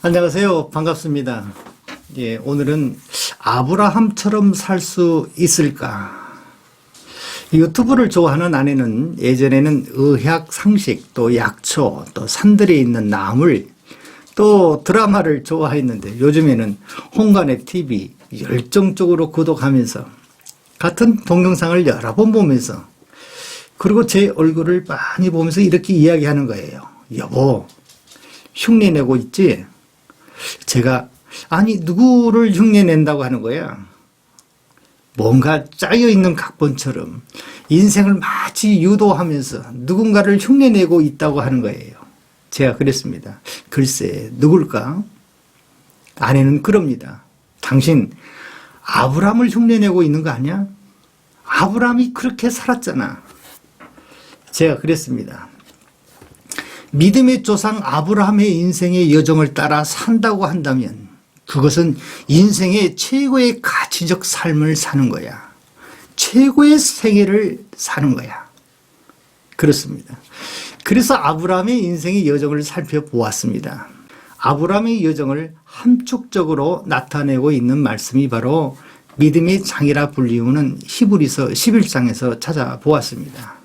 안녕하세요. 반갑습니다. 예, 오늘은 아브라함처럼 살 수 있을까? 유튜브를 좋아하는 아내는 예전에는 의학 상식, 또 약초, 또 산들에 있는 나물, 또 드라마를 좋아했는데 요즘에는 홍간의 TV 열정적으로 구독하면서 같은 동영상을 여러 번 보면서 그리고 제 얼굴을 많이 보면서 이렇게 이야기하는 거예요. 여보, 흉내내고 있지? 제가 아니 누구를 흉내낸다고 하는 거야? 뭔가 짜여있는 각본처럼 인생을 마치 유도하면서 누군가를 흉내내고 있다고 하는 거예요. 제가 그랬습니다. 글쎄 누굴까? 아내는 그럽니다. 당신 아브라함을 흉내내고 있는 거 아니야? 아브라함이 그렇게 살았잖아. 제가 그랬습니다. 믿음의 조상 아브라함의 인생의 여정을 따라 산다고 한다면 그것은 인생의 최고의 가치적 삶을 사는 거야. 최고의 생애를 사는 거야. 그렇습니다. 그래서 아브라함의 인생의 여정을 살펴보았습니다. 아브라함의 여정을 함축적으로 나타내고 있는 말씀이 바로 믿음의 장이라 불리우는 히브리서 11장에서 찾아보았습니다.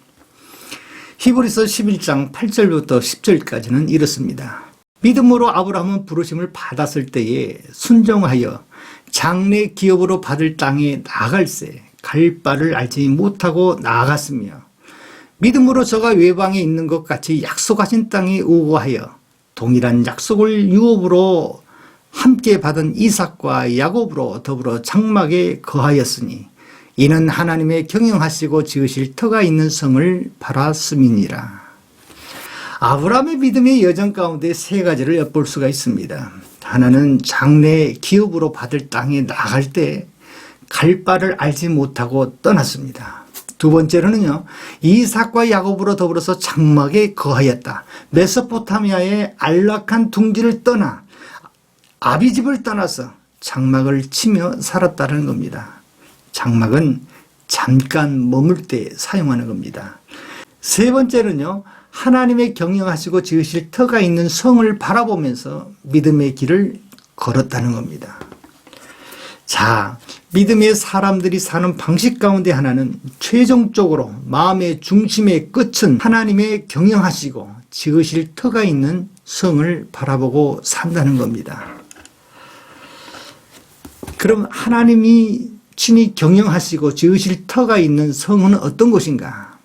히브리서 11장 8절부터 10절까지는 이렇습니다. 믿음으로 아브라함은 부르심을 받았을 때에 순종하여 장래 기업으로 받을 땅에 나아갈새 갈 바를 알지 못하고 나아갔으며 믿음으로 저가 외방에 있는 것 같이 약속하신 땅에 우거하여 동일한 약속을 유업으로 함께 받은 이삭과 야곱으로 더불어 장막에 거하였으니 이는 하나님의 경영하시고 지으실 터가 있는 성을 바랐음이니라. 아브라함의 믿음의 여정 가운데 세 가지를 엿볼 수가 있습니다. 하나는 장래 기업으로 받을 땅에 나갈 때 갈 바를 알지 못하고 떠났습니다. 두 번째로는요, 이삭과 야곱으로 더불어서 장막에 거하였다. 메소포타미아의 안락한 둥지를 떠나 아비집을 떠나서 장막을 치며 살았다는 겁니다. 장막은 잠깐 머물 때 사용하는 겁니다. 세 번째는요, 하나님의 경영하시고 지으실 터가 있는 성을 바라보면서 믿음의 길을 걸었다는 겁니다. 자, 믿음의 사람들이 사는 방식 가운데 하나는 최종적으로 마음의 중심의 끝은 하나님의 경영하시고 지으실 터가 있는 성을 바라보고 산다는 겁니다. 그럼 하나님이 친히 경영하시고 지으실 터가 있는 성은 어떤 곳인가?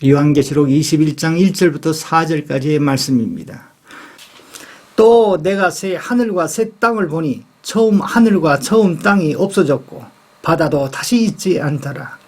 요한계시록 21장 1절부터 4절까지의 말씀입니다. 또 내가 새 하늘과 새 땅을 보니 처음 하늘과 처음 땅이 없어졌고 바다도 다시 있지 않더라.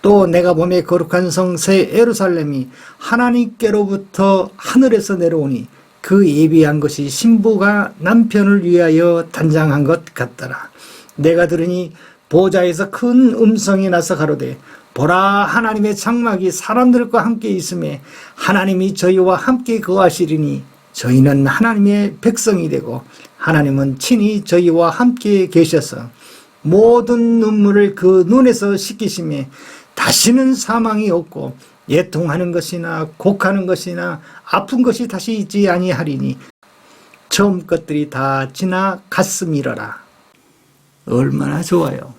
또 내가 보매 거룩한 성 새 예루살렘이 하나님께로부터 하늘에서 내려오니 그 예비한 것이 신부가 남편을 위하여 단장한 것 같더라. 내가 들으니 보좌에서 큰 음성이 나서 가로되 보라, 하나님의 장막이 사람들과 함께 있음에 하나님이 저희와 함께 거하시리니 저희는 하나님의 백성이 되고 하나님은 친히 저희와 함께 계셔서 모든 눈물을 그 눈에서 씻기심에 다시는 사망이 없고 애통하는 것이나 곡하는 것이나 아픈 것이 다시 있지 아니하리니 처음 것들이 다 지나갔음이러라. 얼마나 좋아요.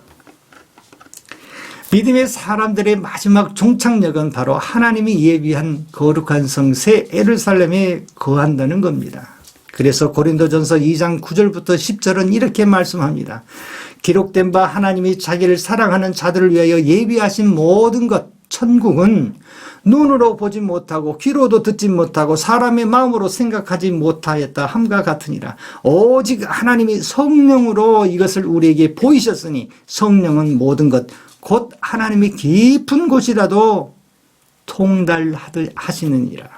믿음의 사람들의 마지막 종착역은 바로 하나님이 예비한 거룩한 성 새 예루살렘에 거한다는 겁니다. 그래서 고린도전서 2장 9절부터 10절은 이렇게 말씀합니다. 기록된 바 하나님이 자기를 사랑하는 자들을 위하여 예비하신 모든 것, 천국은 눈으로 보지 못하고 귀로도 듣지 못하고 사람의 마음으로 생각하지 못하였다 함과 같으니라. 오직 하나님이 성령으로 이것을 우리에게 보이셨으니 성령은 모든 것 곧 하나님의 깊은 곳이라도 통달하시느니라.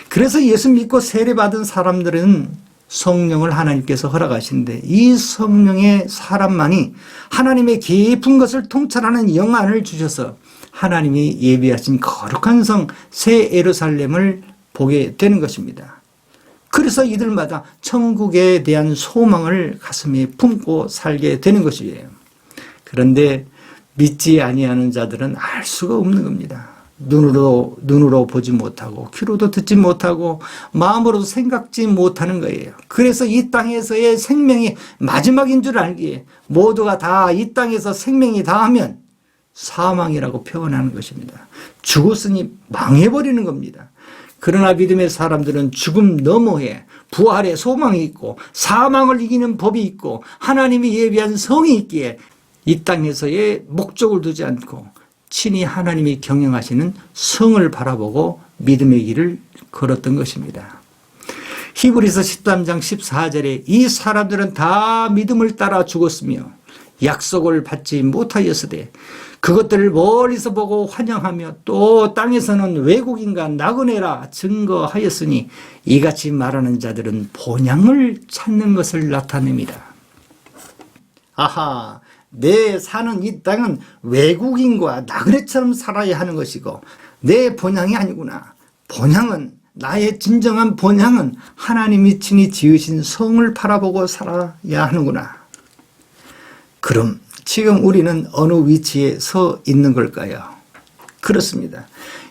그래서 예수 믿고 세례받은 사람들은 성령을 하나님께서 허락하시는데 이 성령의 사람만이 하나님의 깊은 것을 통찰하는 영안을 주셔서 하나님이 예비하신 거룩한 성 새 예루살렘을 보게 되는 것입니다. 그래서 이들마다 천국에 대한 소망을 가슴에 품고 살게 되는 것이에요. 그런데 믿지 아니하는 자들은 알 수가 없는 겁니다. 눈으로 보지 못하고 귀로도 듣지 못하고 마음으로도 생각지 못하는 거예요. 그래서 이 땅에서의 생명이 마지막인 줄 알기에 모두가 다 이 땅에서 생명이 다하면 사망이라고 표현하는 것입니다. 죽었으니 망해버리는 겁니다. 그러나 믿음의 사람들은 죽음 너머에 부활의 소망이 있고 사망을 이기는 법이 있고 하나님이 예비한 성이 있기에 이 땅에서의 목적을 두지 않고 친히 하나님이 경영하시는 성을 바라보고 믿음의 길을 걸었던 것입니다. 히브리서 13장 14절에 이 사람들은 다 믿음을 따라 죽었으며 약속을 받지 못하였으되 그것들을 멀리서 보고 환영하며 또 땅에서는 외국인과 나그네라 증거하였으니 이같이 말하는 자들은 본향을 찾는 것을 나타냅니다. 아하, 내 사는 이 땅은 외국인과 나그네처럼 살아야 하는 것이고 내 본향이 아니구나. 본향은 나의 진정한 본향은 하나님이 친히 지으신 성을 바라보고 살아야 하는구나. 그럼 지금 우리는 어느 위치에 서 있는 걸까요? 그렇습니다.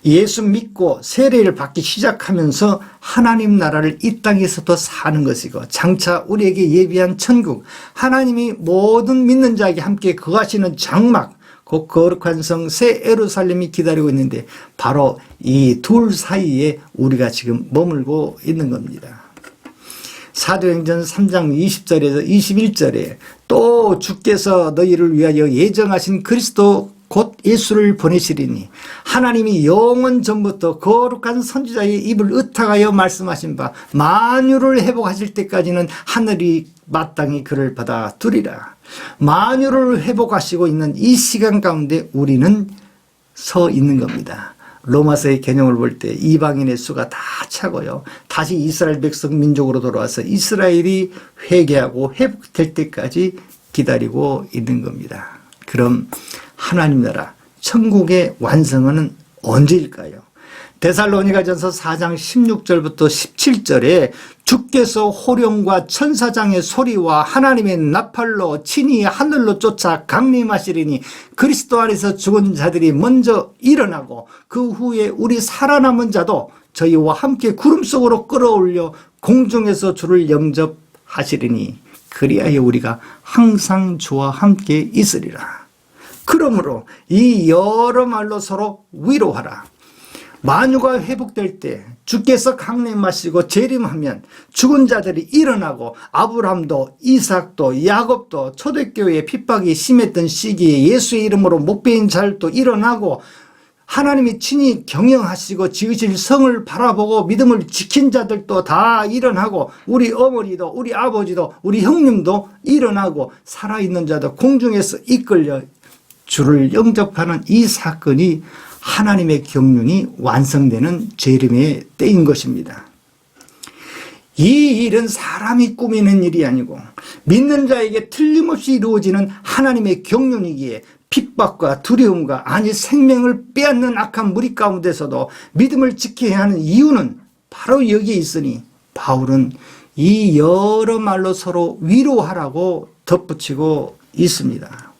예수 믿고 세례를 받기 시작하면서 하나님 나라를 이 땅에서도 사는 것이고 장차 우리에게 예비한 천국, 하나님이 모든 믿는 자에게 함께 거하시는 장막, 그 거룩한 성 새 예루살렘이 기다리고 있는데 바로 이 둘 사이에 우리가 지금 머물고 있는 겁니다. 사도행전 3장 20절에서 21절에 또 주께서 너희를 위하여 예정하신 그리스도 곧 예수를 보내시리니 하나님이 영원 전부터 거룩한 선지자의 입을 의탁하여 말씀하신 바 만유를 회복하실 때까지는 하늘이 마땅히 그를 받아두리라. 만유를 회복하시고 있는 이 시간 가운데 우리는 서 있는 겁니다. 로마서의 개념을 볼 때 이방인의 수가 다 차고요. 다시 이스라엘 백성 민족으로 돌아와서 이스라엘이 회개하고 회복될 때까지 기다리고 있는 겁니다. 그럼 하나님 나라 천국의 완성은 언제일까요? 데살로니가전서 4장 16절부터 17절에 주께서 호령과 천사장의 소리와 하나님의 나팔로 친히 하늘로 쫓아 강림하시리니 그리스도 안에서 죽은 자들이 먼저 일어나고 그 후에 우리 살아남은 자도 저희와 함께 구름 속으로 끌어올려 공중에서 주를 영접하시리니 그리하여 우리가 항상 주와 함께 있으리라. 그러므로 이 여러 말로 서로 위로하라. 만유가 회복될 때 주께서 강림하시고 재림하면 죽은 자들이 일어나고 아브라함도 이삭도 야곱도 초대교회에 핍박이 심했던 시기에 예수의 이름으로 못 베인 자들도 일어나고 하나님이 친히 경영하시고 지으실 성을 바라보고 믿음을 지킨 자들도 다 일어나고 우리 어머니도 우리 아버지도 우리 형님도 일어나고 살아있는 자도 공중에서 이끌려 주를 영접하는 이 사건이 하나님의 경륜이 완성되는 재림의 때인 것입니다. 이 일은 사람이 꾸미는 일이 아니고 믿는 자에게 틀림없이 이루어지는 하나님의 경륜이기에 핍박과 두려움과 아니 생명을 빼앗는 악한 무리 가운데서도 믿음을 지켜야 하는 이유는 바로 여기에 있으니 바울은 이 여러 말로 서로 위로하라고 덧붙이고 있습니다.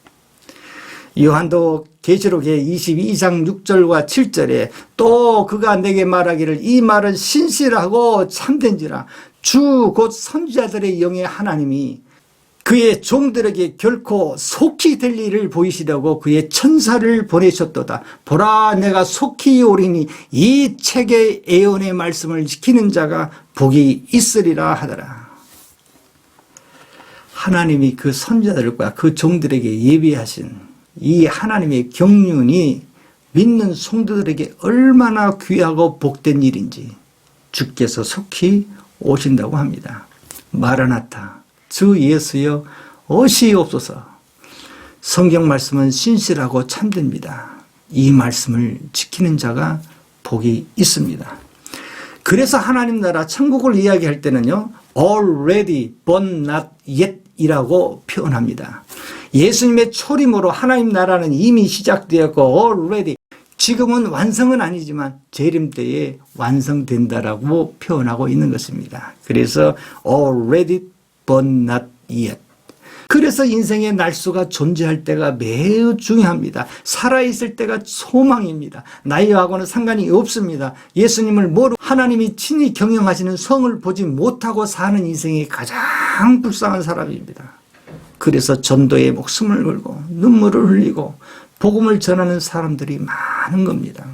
요한도 계시록의 22장 6절과 7절에 또 그가 내게 말하기를 이 말은 신실하고 참된지라 주 곧 선지자들의 영의 하나님이 그의 종들에게 결코 속히 될 일을 보이시려고 그의 천사를 보내셨도다. 보라 내가 속히 오리니 이 책의 예언의 말씀을 지키는 자가 복이 있으리라 하더라. 하나님이 그 선지자들과 그 종들에게 예비하신 이 하나님의 경륜이 믿는 성도들에게 얼마나 귀하고 복된 일인지 주께서 속히 오신다고 합니다. 마라나타 주 예수여 오시옵소서. 성경 말씀은 신실하고 참됩니다. 이 말씀을 지키는 자가 복이 있습니다. 그래서 하나님 나라 천국을 이야기할 때는요 already but not yet 이라고 표현합니다. 예수님의 초림으로 하나님 나라는 이미 시작되었고 already 지금은 완성은 아니지만 재림 때에 완성된다라고 표현하고 있는 것입니다. 그래서 already but not yet 그래서 인생의 날수가 존재할 때가 매우 중요합니다. 살아있을 때가 소망입니다. 나이하고는 상관이 없습니다. 예수님을 모르고 하나님이 친히 경영하시는 성을 보지 못하고 사는 인생이 가장 불쌍한 사람입니다. 그래서 전도에 목숨을 걸고 눈물을 흘리고 복음을 전하는 사람들이 많은 겁니다.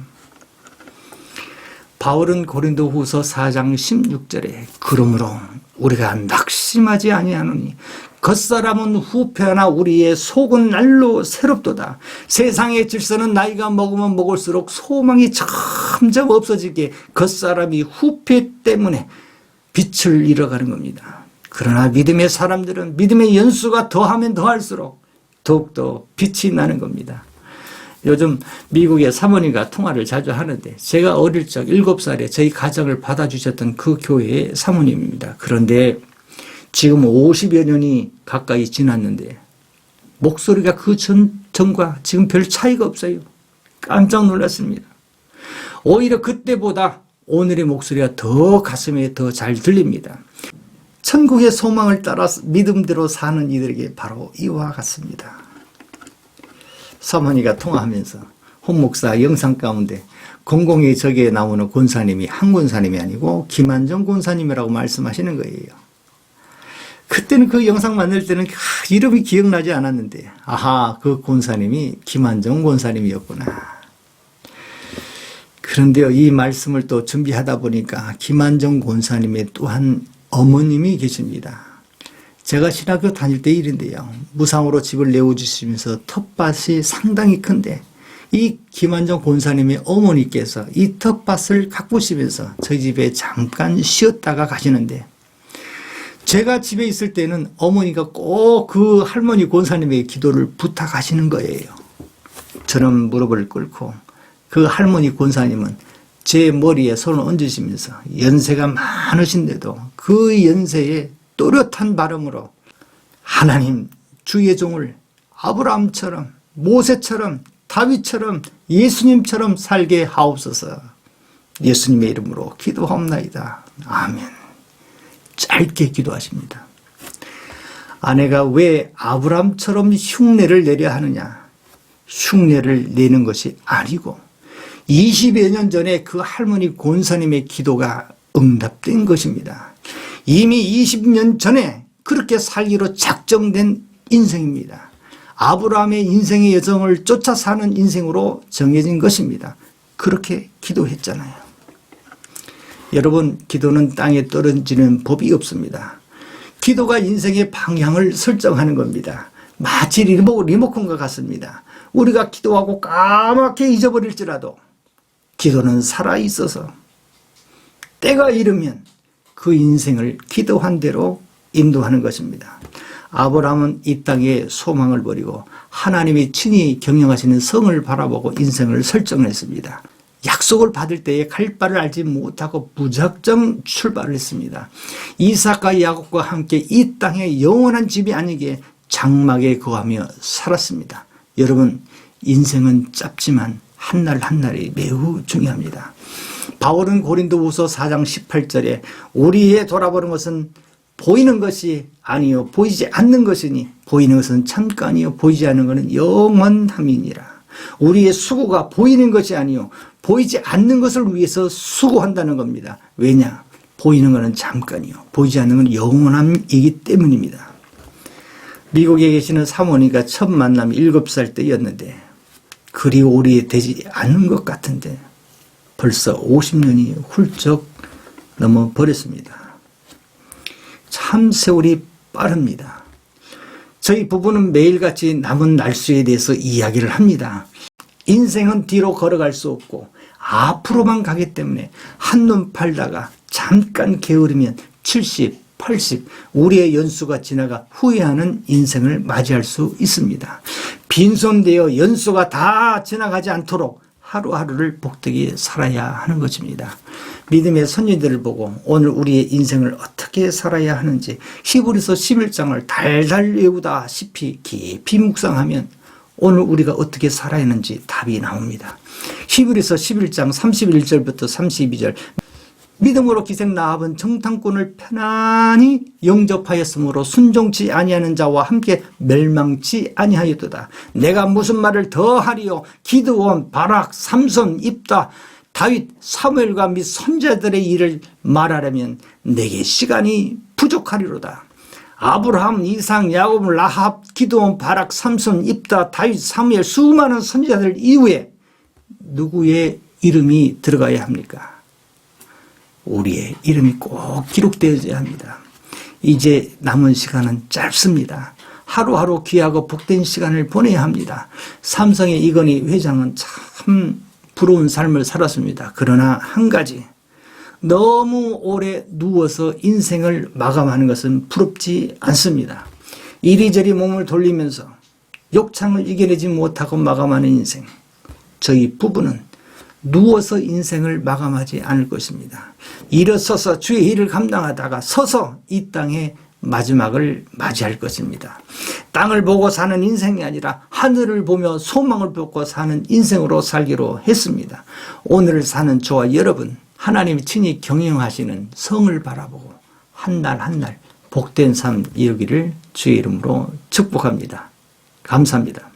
바울은 고린도후서 4장 16절에 그러므로 우리가 낙심하지 아니하노니 겉사람은 후패하나 우리의 속은 날로 새롭도다. 세상의 질서는 나이가 먹으면 먹을수록 소망이 점점 없어지기에 겉사람이 후패 때문에 빛을 잃어가는 겁니다. 그러나 믿음의 사람들은 믿음의 연수가 더하면 더할수록 더욱더 빛이 나는 겁니다. 요즘 미국의 사모님과 통화를 자주 하는데 제가 어릴 적 7살에 저희 가정을 받아주셨던 그 교회의 사모님입니다. 그런데 지금 50여 년이 가까이 지났는데 목소리가 그 전과 지금 별 차이가 없어요. 깜짝 놀랐습니다. 오히려 그때보다 오늘의 목소리가 더 가슴에 더 잘 들립니다. 천국의 소망을 따라 믿음대로 사는 이들에게 바로 이와 같습니다. 사모니가 통화하면서 홍 목사 영상 가운데 공공의 저기에 나오는 권사님이 한 권사님이 아니고 김한정 권사님이라고 말씀하시는 거예요. 그때는 그 영상 만들 때는 이름이 기억나지 않았는데 아하, 그 권사님이 김한정 권사님이었구나. 그런데요, 이 말씀을 또 준비하다 보니까 김한정 권사님의 또한 어머님이 계십니다. 제가 신학교 다닐 때 일인데요, 무상으로 집을 내어주시면서 텃밭이 상당히 큰데 이 김한정 권사님의 어머니께서 이 텃밭을 가꾸시면서 저희 집에 잠깐 쉬었다가 가시는데 제가 집에 있을 때는 어머니가 꼭 그 할머니 권사님의 기도를 부탁하시는 거예요. 저는 무릎을 꿇고 그 할머니 권사님은 제 머리에 손을 얹으시면서 연세가 많으신데도 그 연세에 또렷한 발음으로 하나님 주의 종을 아브라함처럼 모세처럼 다윗처럼 예수님처럼 살게 하옵소서. 예수님의 이름으로 기도하옵나이다. 아멘. 짧게 기도하십니다. 아내가 왜 아브라함처럼 흉내를 내려 하느냐? 흉내를 내는 것이 아니고 20여 년 전에 그 할머니 권사님의 기도가 응답된 것입니다. 이미 20년 전에 그렇게 살기로 작정된 인생입니다. 아브라함의 인생의 여정을 쫓아 사는 인생으로 정해진 것입니다. 그렇게 기도했잖아요. 여러분, 기도는 땅에 떨어지는 법이 없습니다. 기도가 인생의 방향을 설정하는 겁니다. 마치 리모컨과 같습니다. 우리가 기도하고 까맣게 잊어버릴지라도 기도는 살아있어서 때가 이르면 그 인생을 기도한 대로 인도하는 것입니다. 아브라함은 이 땅에 소망을 버리고 하나님이 친히 경영하시는 성을 바라보고 인생을 설정했습니다. 약속을 받을 때에 갈 바를 알지 못하고 무작정 출발을 했습니다. 이삭과 야곱과 함께 이 땅에 영원한 집이 아니게 장막에 거하며 살았습니다. 여러분, 인생은 짧지만 한 날 한 날이 매우 중요합니다. 바울은 고린도후서 4장 18절에 우리의 돌아보는 것은 보이는 것이 아니요 보이지 않는 것이니 보이는 것은 잠깐이요 보이지 않는 것은 영원함이니라. 우리의 수고가 보이는 것이 아니요 보이지 않는 것을 위해서 수고한다는 겁니다. 왜냐? 보이는 것은 잠깐이요 보이지 않는 것은 영원함이기 때문입니다. 미국에 계시는 사모니가 첫 만남이 7살 때였는데 그리 오래되지 않은 것 같은데 벌써 50년이 훌쩍 넘어버렸습니다. 참 세월이 빠릅니다. 저희 부부는 매일같이 남은 날수에 대해서 이야기를 합니다. 인생은 뒤로 걸어갈 수 없고 앞으로만 가기 때문에 한눈 팔다가 잠깐 게으르면 70, 80 우리의 연수가 지나가 후회하는 인생을 맞이할 수 있습니다. 빈손되어 연수가 다 지나가지 않도록 하루하루를 복되게 살아야 하는 것입니다. 믿음의 선지들을 보고 오늘 우리의 인생을 어떻게 살아야 하는지 히브리서 11장을 달달 외우다시피 깊이 묵상하면 오늘 우리가 어떻게 살아야 하는지 답이 나옵니다. 히브리서 11장 31절부터 32절 믿음으로 기생 라합은 정탐꾼을 편안히 영접하였으므로 순종치 아니하는 자와 함께 멸망치 아니하였도다. 내가 무슨 말을 더 하리요? 기드온, 바락, 삼손, 입다, 다윗, 사무엘과 및 선자들의 일을 말하려면 내게 시간이 부족하리로다. 아브라함, 이삭, 야곱, 라합, 기드온, 바락, 삼손, 입다, 다윗, 사무엘 수많은 선지자들 이후에 누구의 이름이 들어가야 합니까? 우리의 이름이 꼭 기록되어야 합니다. 이제 남은 시간은 짧습니다. 하루하루 귀하고 복된 시간을 보내야 합니다. 삼성의 이건희 회장은 참 부러운 삶을 살았습니다. 그러나 한 가지, 너무 오래 누워서 인생을 마감하는 것은 부럽지 않습니다. 이리저리 몸을 돌리면서 욕창을 이겨내지 못하고 마감하는 인생, 저희 부부는 누워서 인생을 마감하지 않을 것입니다. 일어서서 주의 일을 감당하다가 서서 이 땅의 마지막을 맞이할 것입니다. 땅을 보고 사는 인생이 아니라 하늘을 보며 소망을 쫓고 사는 인생으로 살기로 했습니다. 오늘 사는 저와 여러분, 하나님이 친히 경영하시는 성을 바라보고 한 날 한 날 복된 삶 이루기를 주의 이름으로 축복합니다. 감사합니다.